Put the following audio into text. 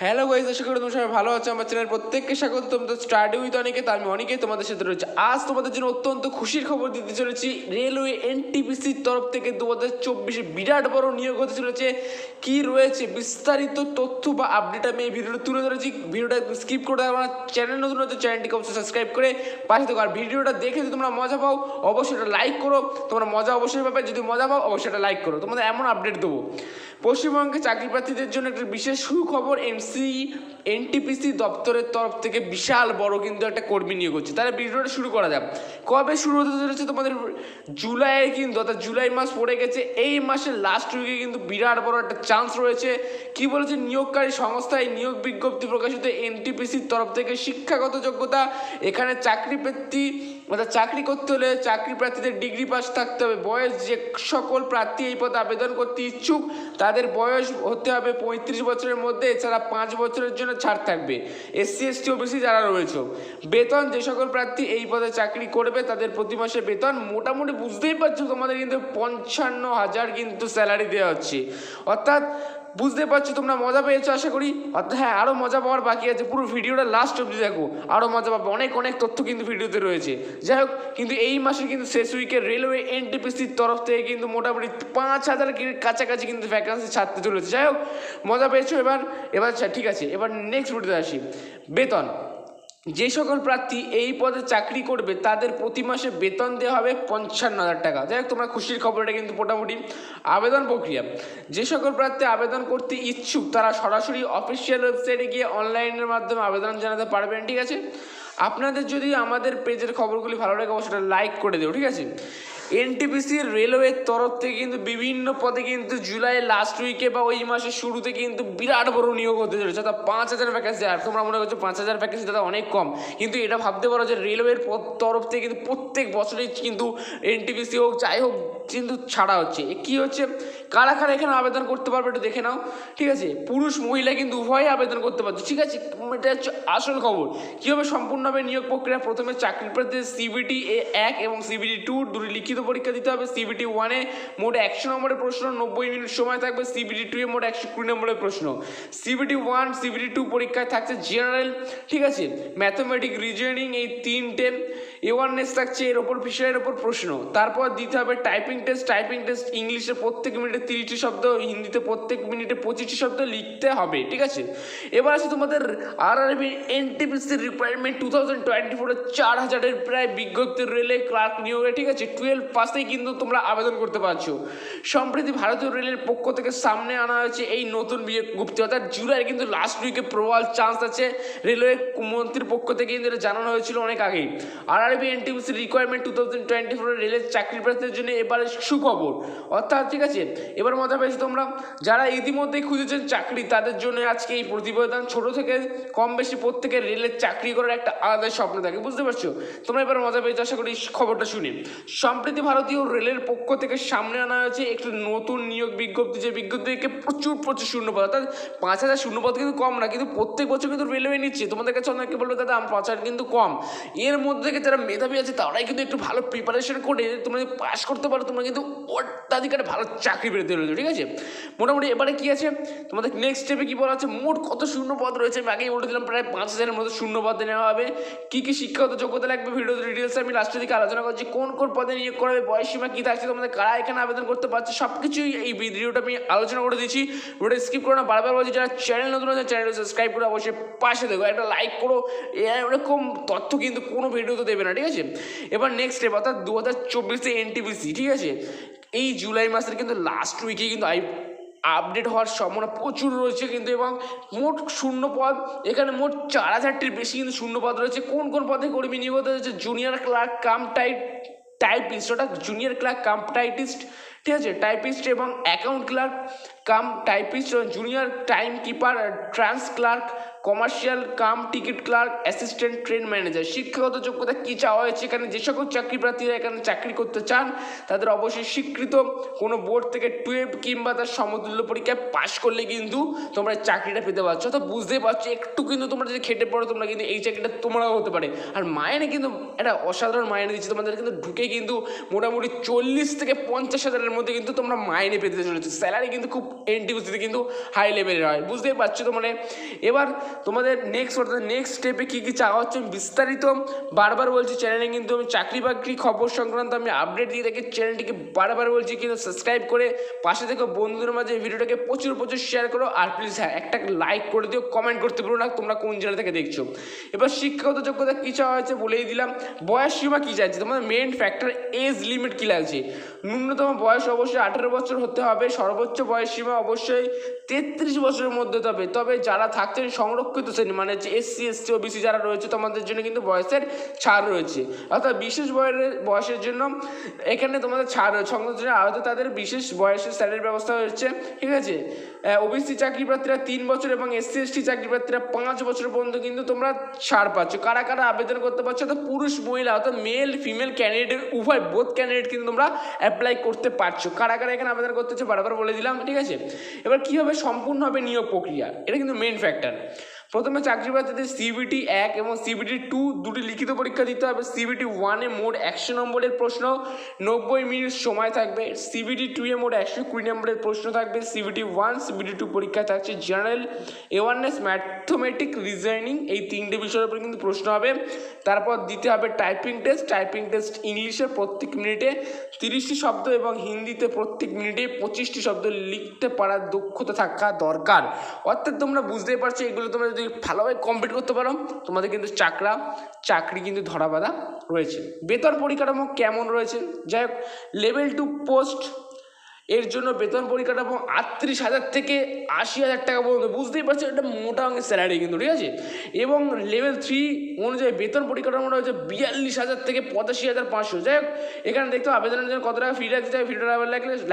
Hello guys, আশা করি তোমরা সবাই ভালো আছো। আমার চ্যানেল প্রত্যেককে স্বাগত। তোমাদের স্টাডি উইথ অনেকে, তার আমি অনেকেই তোমাদের সাথে রয়েছে। আজ তোমাদের জন্য অত্যন্ত খুশির খবর দিতে চলেছি। রেলওয়ে এনটিপিসির তরফ থেকে 2024-এ বিরাট বড় নিয়োগ হতে চলেছে। কি রয়েছে বিস্তারিত তথ্য বা আপডেট আমি এই ভিডিওটা তুলে ধরেছি। ভিডিওটা স্কিপ করে আমার চ্যানেল নতুন হচ্ছে, চ্যানেলটিকে অবশ্যই সাবস্ক্রাইব করে পাশে থাকো। আর ভিডিওটা দেখে যদি তোমরা মজা পাও অবশ্যই এটা লাইক করো। তোমরা মজা অবশ্যই পাবে, যদি মজা পাও অবশ্যই এটা লাইক করো। তোমাদের এমন আপডেট দেবো। পশ্চিমবঙ্গে চাকরি প্রার্থীদের জন্য একটা বিশেষ সুখবর। এনটিপিসি দপ্তরের তরফ থেকে বিশাল বড় কিন্তু একটা কর্মী নিয়োগ হচ্ছে। তাহলে ভিডিওটা শুরু করা যাক। কবে শুরু হতে চলেছে তোমাদের? জুলাইয়ে কিন্তু, অর্থাৎ জুলাই মাস পড়ে গেছে। এই মাসের লাস্ট উইকে কিন্তু বিরাট বড় একটা চান্স রয়েছে। কি বলেছে নিয়োগকারী সংস্থা? এই নিয়োগ বিজ্ঞপ্তি প্রকাশিত এনটিপিসির তরফ থেকে শিক্ষাগত যোগ্যতা, এখানে চাকরি প্রার্থী অর্থাৎ চাকরি করতে হলে চাকরি প্রার্থীদের ডিগ্রি পাস থাকতে হবে। বয়স, যে সকল প্রার্থী এই পদে আবেদন করতে ইচ্ছুক তাদের বয়স হতে হবে 35 বছরের মধ্যে। এছাড়া 5 বছরের জন্য ছাড় থাকবে এসসি এসটি ওবিসি যারা রয়েছে। বেতন, যে সকল প্রার্থী এই পদে চাকরি করবে তাদের প্রতি মাসে বেতন মোটামুটি বুঝতেই পারছো তোমাদের কিন্তু 55,000 কিন্তু স্যালারি দেওয়া হচ্ছে। অর্থাৎ বুঝতে পারছো, তোমরা মজা পেয়েছো আশা করি। অর্থাৎ হ্যাঁ, আরও মজা পাওয়ার বাকি আছে। পুরো ভিডিওটা লাস্ট অবধি দেখো, আরও মজা পাবে। অনেক অনেক তথ্য কিন্তু ভিডিওতে রয়েছে। যাই হোক, কিন্তু এই মাসের কিন্তু শেষ উইকে রেলওয়ে এনটিপিসির তরফ থেকে কিন্তু মোটামুটি 5,000 কাছাকাছি কিন্তু ভ্যাকান্সি ছাড়তে চলেছে। যাই হোক, মজা পেয়েছো। এবার ঠিক আছে, এবার নেক্সট ভিডিওতে আসি। বেতন, যে সকল প্রার্থী এই পদে চাকরি করবে তাদের প্রতি মাসে বেতন দেওয়া হবে 55,000 টাকা। যাই হোক, তোমরা খুশির খবর, এটা কিন্তু মোটামুটি। আবেদন প্রক্রিয়া, যে সকল প্রার্থী আবেদন করতে ইচ্ছুক তারা সরাসরি অফিসিয়াল ওয়েবসাইটে গিয়ে অনলাইনের মাধ্যমে আবেদন জানাতে পারবেন। ঠিক আছে, আপনাদের যদি আমাদের পেজের খবরগুলি ভালো লাগে অবশ্যই লাইক করে দেবো। ঠিক আছে, এনটিপিসি রেলওয়ের তরফ থেকে কিন্তু বিভিন্ন পদে কিন্তু জুলাই লাস্ট উইকে বা ওই মাসের শুরুতে কিন্তু বিরাট বড় নিয়োগ হতে চলেছে। অর্থাৎ 5,000 ভ্যাকেন্সি। আর তোমরা মনে করছো 5,000 ভ্যাকেন্সি দাদা অনেক কম, কিন্তু এটা ভাবতে পারো যে রেলওয়ের তরফ থেকে কিন্তু প্রত্যেক বছরেই কিন্তু এনটিপিসি হোক যাই হোক কিন্তু ছাড়া হচ্ছে। কী হচ্ছে, কারা কারা এখানে আবেদন করতে পারবে একটু দেখে নাও। ঠিক আছে, পুরুষ মহিলা কিন্তু উভয়ই আবেদন করতে পারছে। ঠিক আছে, এটা হচ্ছে আসল খবর। কীভাবে সম্পূর্ণভাবে নিয়োগ প্রক্রিয়া? প্রথমে চাকরি প্রার্থী CBT 1 এবং CBT 2 দুটি লিখিত পরীক্ষা দিতে হবে। CBT 1-এ মোট 100 নম্বরের প্রশ্ন, 90 মিনিট সময় থাকবে। CBT 2-এ মোট 120 নম্বরের প্রশ্ন। CBT 1, CBT 2 পরীক্ষায় থাকছে জেনারেল, ঠিক আছে, ম্যাথমেটিক্স, রিজনিং, এই তিনটে অ্যাওয়ারনেস থাকছে, এর ওপর বিষয়ের ওপর প্রশ্ন। তারপর দিতে হবে টাইপিং টেস্ট। ইংলিশে প্রত্যেক মিনিটে 30টি শব্দ, হিন্দিতে প্রত্যেক মিনিটে 25টি শব্দ লিখতে হবে। ঠিক আছে, এবার আছে তোমাদের আরআরবি এনটিপিসির রিকোয়ারমেন্ট 2024-এর 4,000-এর প্রায় বিজ্ঞপ্তি রেলে ক্লার্ক নিয়োগে। ঠিক আছে, 12 পাসেই কিন্তু তোমরা আবেদন করতে পারছো। সম্প্রতি ভারতীয় রেলের পক্ষ থেকে সামনে আনা হয়েছে এই নতুন বিজ্ঞপ্তি। অর্থাৎ জুলাইয়ের কিন্তু লাস্ট উইকে প্রবল চান্স আছে। রেলওয়ে মন্ত্রীর পক্ষ থেকে কিন্তু এটা জানানো হয়েছিল অনেক আগেই। আরআরবি এনটিপিসির রিকোয়ারমেন্ট 2024 রেলের চাকরি প্রার্থীদের জন্য এবারে সুখবর। অর্থাৎ ঠিক আছে, এবার মজা পেয়েছো তোমরা। যারা ইতিমধ্যেই খুঁজেছেন চাকরি তাদের জন্য আজকে এই প্রতিবেদন। ছোট থেকে কম বেশি প্রত্যেকের রেলের চাকরি করার একটা আলাদা স্বপ্ন থাকে, বুঝতে পারছো? তোমরা এবার মজা পেয়েছো আশা করি খবরটা শুনে। সম্প্রতি ভারতীয় রেলের পক্ষ থেকে সামনে আনা হয়েছে একটি নতুন নিয়োগ বিজ্ঞপ্তি। যে বিজ্ঞপ্তিকে প্রচুর শূন্যপদ, অর্থাৎ 5,000 শূন্যপদ কিন্তু কম না, কিন্তু প্রত্যেক বছর কিন্তু রেলওয়ে নিচ্ছে। তোমাদের কাছে অনেকে বলবে দাদা 5,000 কিন্তু কম। এর মধ্যে থেকে যারা মেধাবী আছে তারাই কিন্তু একটু ভালো প্রিপারেশন করে তোমরা যদি পাস করতে পারো তোমরা কিন্তু অত্যাধিকারে ভালো চাকরি পেতে রয়েছে। ঠিক আছে, মোটামুটি এবারে কি আছে তোমাদের নেক্সট স্টেপে কি বলা আছে, মোট কত শূন্যপদ রয়েছে আমি আগেই বলে দিলাম। প্রায় 5,000-এর মতো শূন্যপদ নেওয়া হবে। কী কী শিক্ষাগত যোগ্যতা লাগবে ভিডিওতে ডিটেলস আমি লাস্টের দিকে আলোচনা করছি। কোন কোন পদে নিয়োগ করা হবে, বয়সসীমা কী থাকছে, তোমাদের কারা এখানে আবেদন করতে পারছে, সব কিছুই এই ভিডিওটা আমি আলোচনা করে দিচ্ছি। ভিডিওটা স্কিপ করো না। বারবার বলছি যারা চ্যানেল নতুন আছে চ্যানেলটা সাবস্ক্রাইব করে অবশ্যই পাশে দেখো, একটা লাইক করো। এরকম তথ্য কিন্তু কোনো ভিডিওতে দেবে না। ঠিক আছে, এবার নেক্সট স্টেপ অর্থাৎ 2024-এ এনটিপিসি। ঠিক আছে, এই জুলাই মাসের কিন্তু লাস্ট উইকে কিন্তু আপডেট হওয়ার সম্ভাবনা প্রচুর রয়েছে কিন্তু। এবং মোট শূন্যপদ এখানে মোট 4,000-টির বেশি কিন্তু শূন্যপদ রয়েছে। কোন কোন পদে কর্মী নিয়োগ হতে হচ্ছে? জুনিয়র ক্লার্ক কাম টাইপিস্ট, ওটা জুনিয়র ক্লার্ক কাম টাইপিস্ট। ঠিক আছে, টাইপিস্ট এবং account clerk cum typist, junior time keeper, trans clerk, commercial cum ticket clerk, assistant train manager. শিক্ষাগত যোগ্যতা কী চাওয়া হয়েছে এখানে? যে সকল চাকরি প্রার্থীরা এখানে চাকরি করতে চান তাদের অবশ্যই স্বীকৃত কোনো বোর্ড থেকে 12 কিংবা তার সমতুল্য পরীক্ষায় পাশ করলে কিন্তু তোমরা চাকরিটা পেতে পারছো। তো বুঝতেই পারছো একটু কিন্তু তোমরা যদি খেটে পড়ো তোমরা কিন্তু এই চাকরিটা তোমরাও হতে পারে। আর মাইনে কিন্তু একটা অসাধারণ মাইনে দিচ্ছে তোমাদের, কিন্তু ঢুকে কিন্তু মোটামুটি 40 থেকে 50,000-এর মধ্যে কিন্তু তোমরা মাইনে পেতে চলেছো। স্যালারি কিন্তু খুব এনটিপিসিতে কিন্তু হাই লেভেলের হয়, বুঝতেই পারছো তো। মানে এবার তোমাদের নেক্সট স্টেপে কী কী চাওয়া হচ্ছে আমি বিস্তারিত বারবার বলছি, চ্যানেলে কিন্তু আমি চাকরি বাকরি খবর সংক্রান্ত আমি আপডেট দিয়ে থাকি, চ্যানেলটিকে বারবার বলছি কিন্তু সাবস্ক্রাইব করে পাশে থেকে বন্ধুদের মাঝে ভিডিওটাকে প্রচুর শেয়ার করো। আর প্লিজ হ্যাঁ একটা লাইক করে দিও, কমেন্ট করতে পারো না তোমরা কোন জেলা থেকে দেখছো। এবার শিক্ষাগত যোগ্যতা কী চাওয়া হয়েছে বলেই দিলাম। বয়স সীমা কী চাইছে তোমাদের, মেন ফ্যাক্টর এজ লিমিট কী লাগছে, ন্যূনতম বয়স অবশ্যই 18 বছর হতে হবে, সর্বোচ্চ বয়স সীমা অবশ্যই 33 বছরের মধ্যে হবে। তবে যারা থাকছেন সংরক্ষিত শ্রেণী মানে যে SC ST OBC যারা রয়েছে তোমাদের জন্য কিন্তু বয়সের ছাড় রয়েছে, অর্থাৎ বিশেষ বয়সের জন্য এখানে তোমাদের ছাড় রয়েছে, সংরক্ষিত আহত তাদের বিশেষ বয়সের স্যালারির ব্যবস্থা হচ্ছে, ঠিক আছে। OBC চাকরি প্রার্থীরা 3 বছর এবং SC ST চাকরি প্রার্থীরা 5 বছর পর্যন্ত কিন্তু তোমরা ছাড় পাচ্ছ। কারা কারা আবেদন করতে পারছো, অর্থাৎ পুরুষ মহিলা অর্থাৎ মেল ফিমেল ক্যান্ডিডেট উভয় বোথ ক্যান্ডিডেট কিন্তু তোমরা অ্যাপ্লাই করতে পারছো। কারা কারা এখানে আবেদন করতে হচ্ছে বারবার বলে দিলাম, ঠিক আছে। এবার কীভাবে সম্পূর্ণ হবে নিয়োগ প্রক্রিয়া, এটা কিন্তু মেন ফ্যাক্টর। প্রথমে চাকরি প্রার্থীদের CBT 1 এবং CBT 2 দুটি লিখিত পরীক্ষা দিতে হবে। CBT 1-এ মোট 100 নম্বরের প্রশ্ন, 90 মিনিট সময় থাকবে। CBT 2-এ মোট 120 নম্বরের প্রশ্ন থাকবে। CBT 1 CBT 2 পরীক্ষায় থাকছে জেনারেল অ্যাওয়ারনেস, ম্যাথমেটিক, রিজনিং, এই 3টে বিষয়ের উপরে কিন্তু প্রশ্ন হবে। তারপর দিতে হবে টাইপিং টেস্ট ইংলিশে প্রত্যেক মিনিটে 30টি শব্দ এবং হিন্দিতে প্রত্যেক মিনিটে 25টি শব্দ লিখতে পারার দক্ষতা থাকা দরকার। অর্থাৎ তোমরা বুঝতেই পারছো এগুলো তোমরা যদি ভালোভাবে কমপ্লিট করতে পারো তোমাদের কিন্তু চাকরি কিন্তু ধরা বাঁধা রয়েছে। বেতন পরিকাঠামো কেমন রয়েছে, যাই হোক লেভেল 2 পোস্ট এর জন্য বেতন পরিকাঠামো 38,000 থেকে 80,000 টাকা পর্যন্ত, বুঝতেই পারছো এটা মোটা অঙ্কের স্যালারি কিন্তু, ঠিক আছে। এবং লেভেল 3 অনুযায়ী বেতন পরিকাঠামো রয়েছে 42,000 থেকে 85,500। যাই হোক এখানে দেখতে আবেদনের জন্য কত টাকা ফি রাখতে চাই, ভিডিওটা ভালো লাগলে